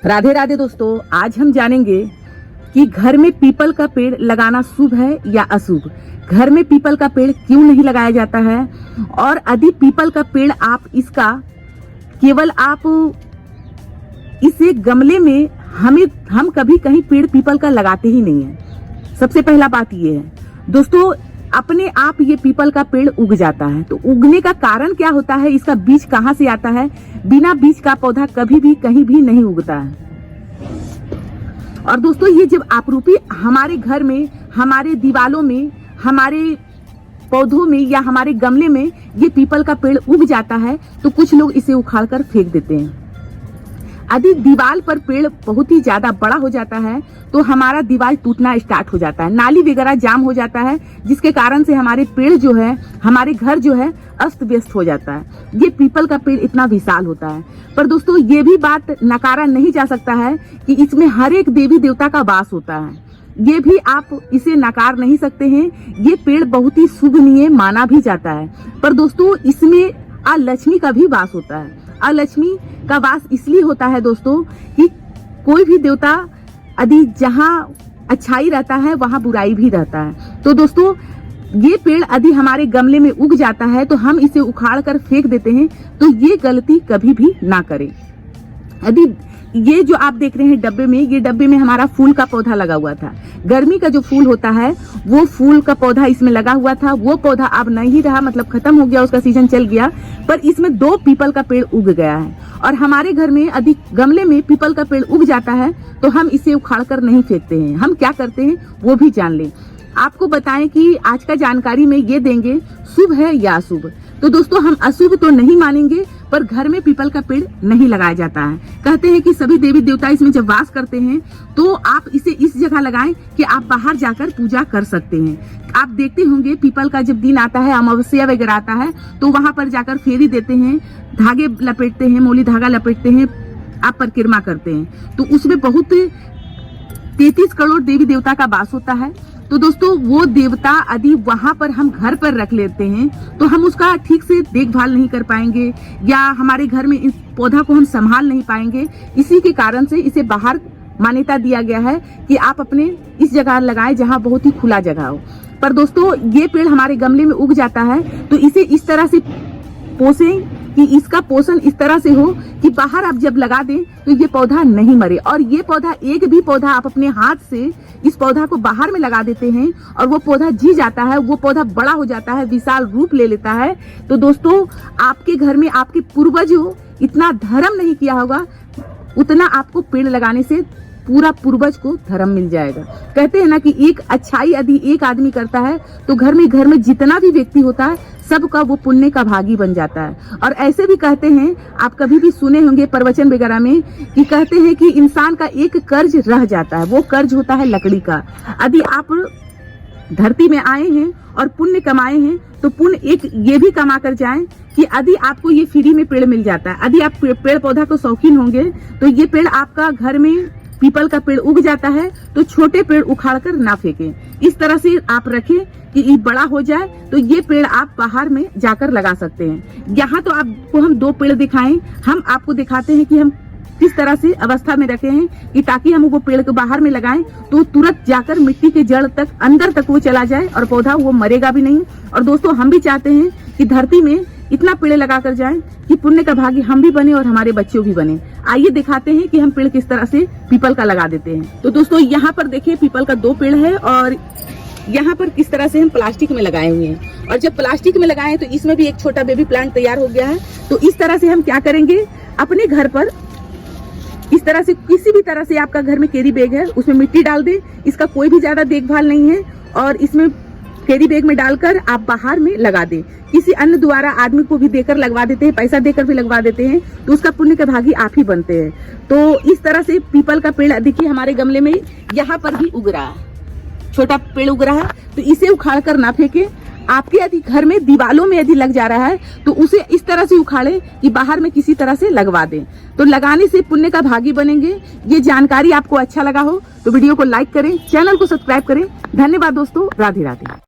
राधे राधे दोस्तों, आज हम जानेंगे कि घर में पीपल का पेड़ लगाना शुभ है या अशुभ। घर में पीपल का पेड़ क्यों नहीं लगाया जाता है और यदि पीपल का पेड़ आप इसका केवल आप इसे गमले में हम कभी कहीं पेड़ पीपल का लगाते ही नहीं है। सबसे पहला बात ये है दोस्तों, अपने आप ये पीपल का पेड़ उग जाता है। तो उगने का कारण क्या होता है, इसका बीज कहाँ से आता है? बिना बीज का पौधा कभी भी कहीं भी नहीं उगता है। और दोस्तों, ये जब आपरूपी हमारे घर में, हमारे दीवालों में, हमारे पौधों में या हमारे गमले में ये पीपल का पेड़ उग जाता है तो कुछ लोग इसे उखाड़ कर फेंक देते हैं। यदि दीवार पर पेड़ बहुत ही ज्यादा बड़ा हो जाता है तो हमारा दीवार टूटना स्टार्ट हो जाता है, नाली वगैरह जाम हो जाता है, जिसके कारण से हमारे पेड़ जो है, हमारे घर जो है अस्त व्यस्त हो जाता है। ये पीपल का पेड़ इतना विशाल होता है। पर दोस्तों, ये भी बात नकारा नहीं जा सकता है कि इसमें हर एक देवी देवता का वास होता है। ये भी आप इसे नकार नहीं सकते हैं। ये पेड़ बहुत ही शुभनीय माना भी जाता है। पर दोस्तों, इसमें अलक्ष्मी का भी वास होता है। अलक्ष्मी का वास इसलिए होता है दोस्तों कि कोई भी देवता यदि जहाँ अच्छाई रहता है वहाँ बुराई भी रहता है। तो दोस्तों, ये पेड़ यदि हमारे गमले में उग जाता है तो हम इसे उखाड़ कर फेंक देते हैं, तो ये गलती कभी भी ना करें। यदि ये जो आप देख रहे हैं डब्बे में, ये डब्बे में हमारा फूल का पौधा लगा हुआ था। गर्मी का जो फूल होता है वो फूल का पौधा इसमें लगा हुआ था। वो पौधा अब नहीं रहा, मतलब खत्म हो गया, उसका सीजन चल गया। पर इसमें 2 पीपल का पेड़ उग गया है। और हमारे घर में यदि गमले में पीपल का पेड़ उग जाता है तो हम इसे उखाड़ कर नहीं फेंकते हैं। हम क्या करते हैं वो भी जान लें। आपको बताएं कि आज का जानकारी में ये देंगे शुभ है या अशुभ। तो दोस्तों, हम अशुभ तो नहीं मानेंगे, पर घर में पीपल का पेड़ नहीं लगाया जाता है। कहते हैं कि सभी देवी देवता इसमें जब वास करते हैं तो आप इसे इस जगह लगाएं कि आप बाहर जाकर पूजा कर सकते हैं। आप देखते होंगे पीपल का जब दिन आता है, अमावस्या वगैरह आता है, तो वहां पर जाकर फेरी देते हैं, धागे लपेटते हैं, मोली धागा लपेटते हैं, आप परिक्रमा करते हैं। तो उसमें बहुत 33 करोड़ देवी देवता का वास होता है। तो दोस्तों, वो देवता यदि वहां पर हम घर पर रख लेते हैं तो हम उसका ठीक से देखभाल नहीं कर पाएंगे या हमारे घर में इस पौधा को हम संभाल नहीं पाएंगे। इसी के कारण से इसे बाहर मान्यता दिया गया है कि आप अपने इस जगह लगाएं जहां बहुत ही खुला जगह हो। पर दोस्तों, ये पेड़ हमारे गमले में उग जाता है तो इसे इस तरह से पोसें कि इसका पोषण इस तरह से हो कि बाहर आप जब लगा दें तो ये पौधा नहीं मरे। और ये पौधा, एक भी पौधा आप अपने हाथ से इस पौधा को बाहर में लगा देते हैं और वो पौधा जी जाता है, वो पौधा बड़ा हो जाता है, विशाल रूप ले लेता है। तो दोस्तों, आपके घर में आपके पूर्वजों इतना धर्म नहीं किया होगा, उतना आपको पेड़ लगाने से पूरा पूर्वज को धर्म मिल जाएगा। कहते हैं ना कि एक अच्छाई यदि एक आदमी करता है तो घर में जितना भी व्यक्ति होता है सबका वो पुण्य का भागी बन जाता है। और ऐसे भी कहते हैं, आप कभी भी सुने होंगे प्रवचन वगैरह में, कि कहते हैं कि इंसान का एक कर्ज रह जाता है, वो कर्ज होता है लकड़ी का। यदि आप धरती में आए हैं और पुण्य कमाए हैं तो पुण्य एक ये भी कमा कर जाएं कि यदि आपको ये फ्री में पेड़ मिल जाता है। यदि आप पेड़ पौधा को शौकीन होंगे तो ये पेड़ आपका घर में पीपल का पेड़ उग जाता है तो छोटे पेड़ उखाड़ कर ना फेंकें। इस तरह से आप रखें कि ये बड़ा हो जाए तो ये पेड़ आप बाहर में जाकर लगा सकते हैं। यहाँ तो आपको हम 2 पेड़ दिखाएं, हम आपको दिखाते हैं कि हम किस तरह से अवस्था में रखे हैं कि ताकि हम वो पेड़ को बाहर में लगाएं तो तुरंत जाकर मिट्टी के जड़ तक, अंदर तक वो चला जाए और पौधा वो मरेगा भी नहीं। और दोस्तों, हम भी चाहते हैं कि धरती में इतना पेड़ लगा कर जाएं कि पुण्य का भागी हम भी बने और हमारे बच्चों भी बने। आइए दिखाते हैं कि हम पेड़ किस तरह से पीपल का लगा देते हैं। तो दोस्तों, यहाँ पर देखिए पीपल का 2 पेड़ है और यहाँ पर किस तरह से हम प्लास्टिक में लगाए हुए हैं। और जब प्लास्टिक में लगाए तो इसमें भी एक छोटा बेबी प्लांट तैयार हो गया है। तो इस तरह से हम क्या करेंगे, अपने घर पर इस तरह से, किसी भी तरह से आपका घर में कैरी बैग है उसमें मिट्टी डाल दें। इसका कोई भी ज्यादा देखभाल नहीं है और इसमें कैरी बैग में डालकर आप बाहर में लगा दें। किसी अन्य द्वारा आदमी को भी देकर लगवा देते हैं, पैसा देकर भी लगवा देते हैं, तो उसका पुण्य का भागी आप ही बनते हैं। तो इस तरह से पीपल का पेड़ देखिए हमारे गमले में यहाँ पर भी उग रहा है, छोटा पेड़ उग रहा है। तो इसे उखाड़ कर ना फेंके। आपके यदि घर में दीवालों में यदि लग जा रहा है तो उसे इस तरह से उखाड़े कि बाहर में किसी तरह से लगवा दें। तो लगाने से पुण्य का भागी बनेंगे। ये जानकारी आपको अच्छा लगा हो तो वीडियो को लाइक करें, चैनल को सब्सक्राइब करें। धन्यवाद दोस्तों, राधे राधे।